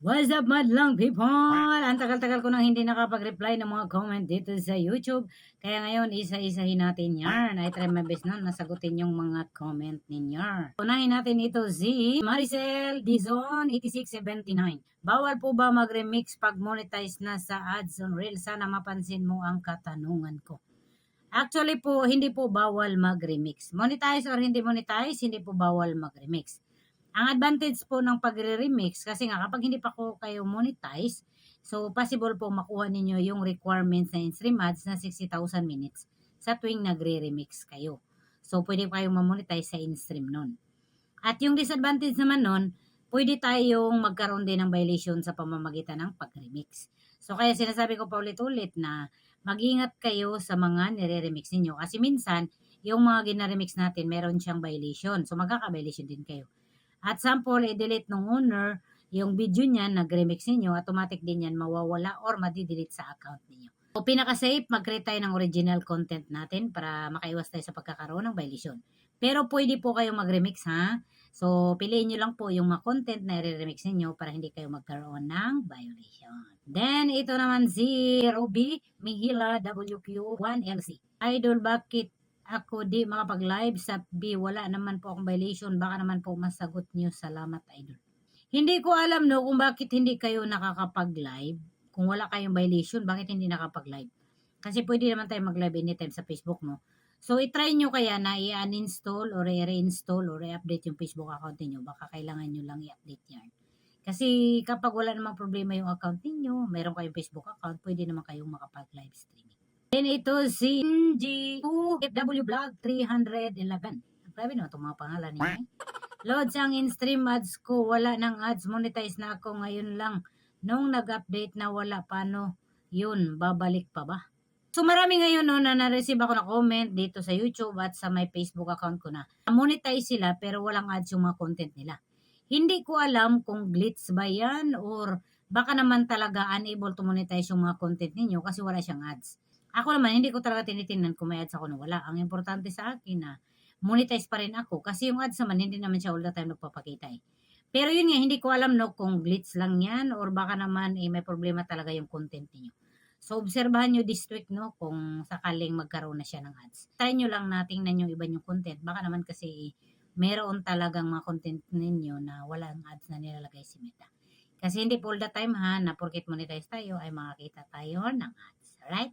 What's up, madlang people? Ang tagal-tagal ko nang hindi nakapag-reply ng mga comment dito sa YouTube. Kaya ngayon, isa-isahin natin yan. I try my best na nasagutin yung mga comment ninyo. Unahin natin ito si Maricel Dizon 8679. Bawal po ba mag-remix pag monetize na sa ads on Reels? Sana mapansin mo ang katanungan ko. Actually po, hindi po bawal mag-remix. Monetize or hindi monetize, hindi po bawal mag-remix. Ang advantage po ng pagre-remix, kasi nga kapag hindi pa ko kayo monetize, so possible po makuha ninyo yung requirements na in-stream ads na 60,000 minutes sa tuwing nagre-remix kayo. So pwede pa kayong ma-monetize sa in-stream nun. At yung disadvantage naman nun, pwede tayong magkaroon din ng violation sa pamamagitan ng pag-remix. So kaya sinasabi ko pa ulit-ulit na mag-ingat kayo sa mga nire-remix ninyo. Kasi minsan, yung mga gina-remix natin, meron siyang violation. So magkaka-violation din kayo. At sample, i-delete ng owner yung video niyan, nag-remix ninyo, automatic din yan mawawala or madidelete sa account niyo. So, pinaka-safe, mag-create tayo ng original content natin para makaiwas tayo sa pagkakaroon ng violation. Pero pwede po kayong mag-remix ha. So, piliin nyo lang po yung mga content na i-remix ninyo para hindi kayo magkaroon ng violation. Then, ito naman si Ruby Mihila WQ1LC. Idol, bakit ako di makapag-live sa B, wala naman po akong violation, baka naman po masagot nyo, salamat idol. Hindi ko alam no kung bakit hindi kayo nakakapag-live, kung wala kayong violation, bakit hindi nakapag-live? Kasi pwede naman tayo mag-live anytime sa Facebook no. So i-try nyo kaya na i-uninstall or i-reinstall or i-update yung Facebook account niyo, baka kailangan nyo lang i-update yan. Kasi kapag wala namang problema yung account niyo, mayroon kayong Facebook account, pwede naman kayong makapag-live streaming. Then ito si NG2FW Vlog 311. Grabe naman itong mga pangalan niya. Loads ang in-stream ads ko. Wala nang ads. Monetize na ako ngayon lang. Nung nag-update na wala, paano yun? Babalik pa ba? So marami ngayon no, na na-receive ako na comment dito sa YouTube at sa my Facebook account ko na monetize sila pero walang ads yung mga content nila. Hindi ko alam kung glitch ba yan or baka naman talaga unable to monetize yung mga content ninyo kasi wala siyang ads. Ako naman, hindi ko talaga tinitingnan kung may ads ako na wala. Ang importante sa akin na monetize pa rin ako. Kasi yung ads naman, hindi naman siya all the time nagpapakita eh. Pero yun nga, hindi ko alam no kung glitch lang yan or baka naman may problema talaga yung content niyo. So, obserbahan nyo this week no kung sakaling magkaroon na siya ng ads. Try nyo lang na tingnan yung iba yung content. Baka naman kasi meron talagang mga content ninyo na walang ads na nilalagay si Meta. Kasi hindi po all the time ha, na porket monetize tayo ay makakita tayo ng ads. Alright?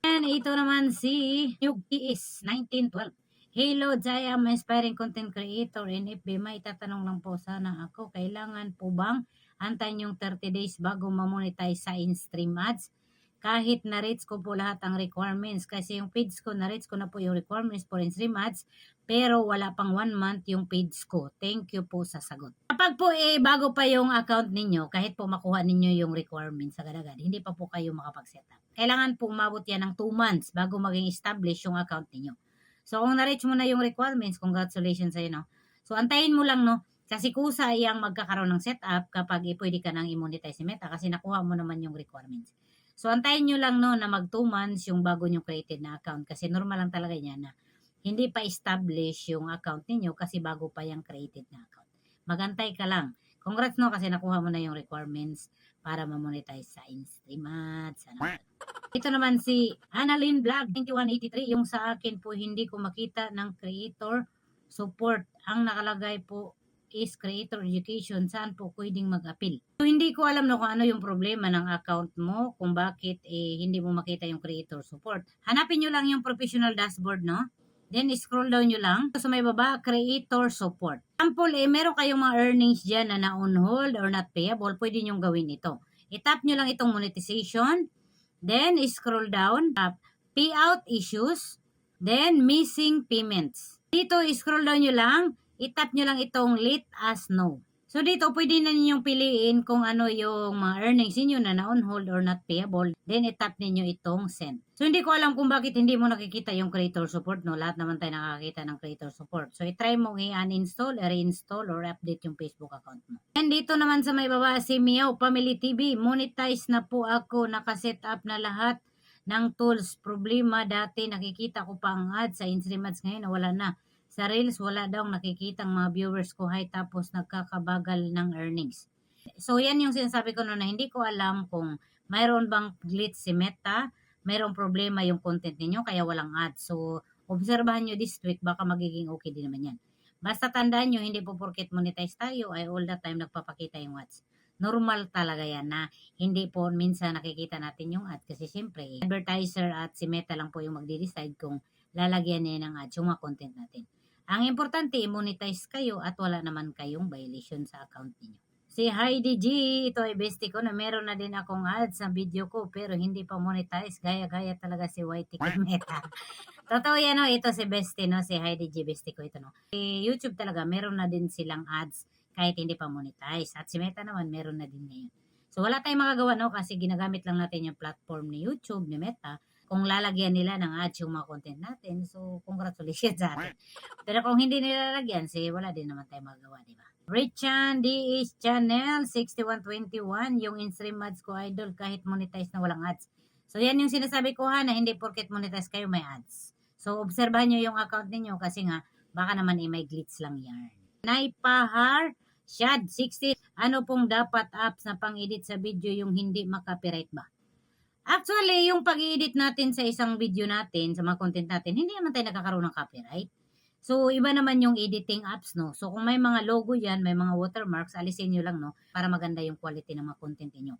And ito naman si Yugi is 1912. Hello, Jai, I'm aspiring content creator in FB. May tatanong lang po sana ako. Kailangan po bang antayin yung 30 days bago ma-monetize sa in-stream ads? Kahit na-reach ko po lahat ang requirements. Kasi yung page ko, na-reach ko na po yung requirements for in-stream ads. Pero wala pang 1 month yung page ko. Thank you po sa sagot. Kapag po bago pa yung account ninyo, kahit po makuha ninyo yung requirements agad-agad, hindi pa po kayo makapag-set up. Kailangan po umabot yan ng 2 months bago maging establish yung account ninyo. So, kung na-reach mo na yung requirements, congratulations sa'yo, no? So, antayin mo lang, no? Kasi kusa iyang magkakaroon ng setup kapag pwede ka nang i-monetize si Meta kasi nakuha mo naman yung requirements. So, antayin nyo lang, no, na mag 2 months yung bago nyo created na account kasi normal lang talaga yan na hindi pa establish yung account ninyo kasi bago pa yung created na account. Magantay ka lang. Congrats, no, kasi nakuha mo na yung requirements para ma-monetize sa in-stream ads. Ito naman si Annalyn Vlog 2183. Yung sa akin po hindi ko makita ng creator support. Ang nakalagay po is creator education. Saan po pwedeng mag-appeal? So, hindi ko alam no kung ano yung problema ng account mo, kung bakit hindi mo makita yung creator support. Hanapin nyo lang yung professional dashboard, no? Then, scroll down nyo lang. So, sa may baba, creator support. Example, meron kayong mga earnings dyan na on hold or not payable. Pwede nyo gawin ito. I-tap nyo lang itong monetization. Then, scroll down. Payout issues. Then, missing payments. Dito, scroll down nyo lang. I-tap nyo lang itong let us know. So, dito, pwede na ninyong piliin kung ano yung mga earnings niyo na on hold or not payable. Then, i-tap ninyo itong send. So, hindi ko alam kung bakit hindi mo nakikita yung creator support, no? Lahat naman tayo nakakita ng creator support. So, i-try mo i-uninstall, reinstall, or update yung Facebook account mo. And dito naman sa may baba, si Meow Family TV. Monetize na po ako. Nakaset up na lahat ng tools. Problema dati, nakikita ko pa ang ads sa in-stream ads ngayon, wala na. Sa Reels, wala daw nakikitang mga viewers ko high tapos nagkakabagal ng earnings. So, yan yung sinasabi ko noon na hindi ko alam kung mayroon bang glitch si Meta, mayroong problema yung content ninyo kaya walang ads. So, obserbahan nyo this week, baka magiging okay din naman yan. Basta tandaan nyo, hindi po porket monetize tayo ay all the time nagpapakita yung ads. Normal talaga yan na hindi po minsan nakikita natin yung ads kasi siyempre, advertiser at si Meta lang po yung magde-decide kung lalagyan niya ng ads yung mga content natin. Ang importante, monetize kayo at wala naman kayong violation sa account niyo. Si Heidi G, ito ay bestie ko na meron na din akong ads sa video ko pero hindi pa monetize. Gaya-gaya talaga si YT Meta. Totoo yan, no? Ito si bestie, no? Si Heidi G, bestie ko ito, no? Si YouTube talaga, meron na din silang ads kahit hindi pa monetize. At si Meta naman, meron na din ngayon. So, wala tayong magagawa, no? Kasi ginagamit lang natin yung platform ni YouTube, ni Meta. Kung lalagyan nila ng ads yung mga content natin, so, congratulations sa atin. Pero kung hindi nila lalagyan, wala din naman tayong magagawa, di ba? Richan DH Channel 6121, yung in-stream ads ko idol kahit monetize na walang ads. So yan yung sinasabi ko ha na hindi porket monetize kayo may ads. So obserbahan nyo yung account niyo kasi nga baka naman may glitch lang yan. Naipahar Shad 60, ano pong dapat apps na pang-edit sa video yung hindi makapiright ba? Actually, yung pag-edit natin sa isang video natin, sa mga content natin, hindi naman tayo nakakaroon ng copyright. So, iba naman yung editing apps, no? So, kung may mga logo yan, may mga watermarks, alisin nyo lang, no? Para maganda yung quality ng mga content niyo.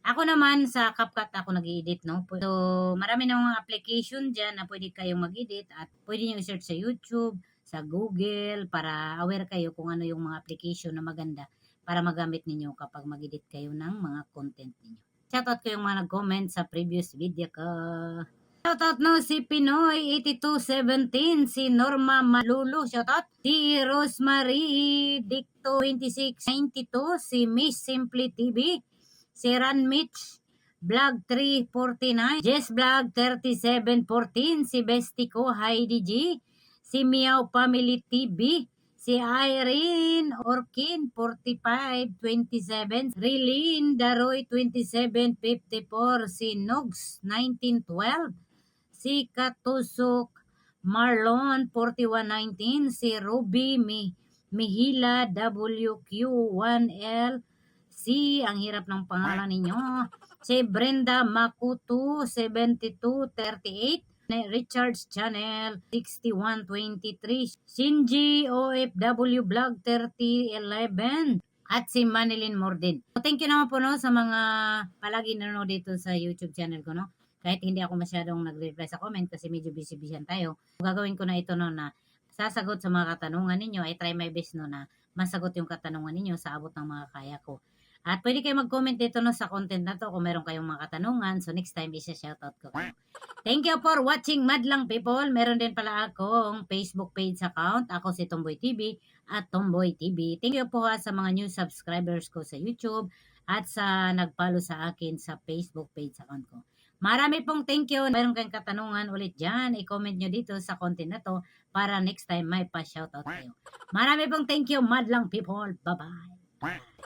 Ako naman, sa CapCut ako nag-edit, no? So, marami na mga application dyan na pwede kayong mag-edit at pwede nyo i-search sa YouTube, sa Google, para aware kayo kung ano yung mga application na maganda para magamit ninyo kapag mag-edit kayo ng mga content niyo. Shoutout ko yung mga nag-comment sa previous video ko. Shoutout no si Pinoy 8217, si Norma Malulu, shoutout. Si Rosemary Dicto 2692, si Miss Simply TV, si Ran Mitch Vlog 349, Jess Vlog 3714, si Bestico Heidi G, si Meow Family TV, si Irene Orkin 4527, Rilin Daroy 2754, si Nogs 1912, si Katusok Marlon 4119, si Ruby Mihila WQ1L, si ang hirap ng pangalan ninyo, si Brenda Makutu 7238, Richard's Channel 6123, Shinji OFW Vlog 3011, at si Manilyn Mordin. So, thank you naman po no, sa mga palagi nanonood dito sa YouTube channel ko. No? Kahit hindi ako masyadong nag-reply sa comment kasi medyo busy-busy tayo. Gagawin ko na ito no, na sasagot sa mga katanungan ninyo. I try my best no, na masagot yung katanungan ninyo sa abot ng mga kaya ko. At pwede kayo mag-comment dito no, sa content na to kung meron kayong mga katanungan. So next time, isa-shoutout ko kayo. Thank you for watching Madlang People. Meron din pala akong Facebook page account. Ako si Tomboy TV at Tomboy TV. Thank you po sa mga new subscribers ko sa YouTube at sa nag-follow sa akin sa Facebook page account ko. Marami pong thank you. Meron kayong katanungan ulit dyan, i-comment nyo dito sa content na to para next time may pa-shoutout kayo. Marami pong thank you, Madlang People. Bye-bye.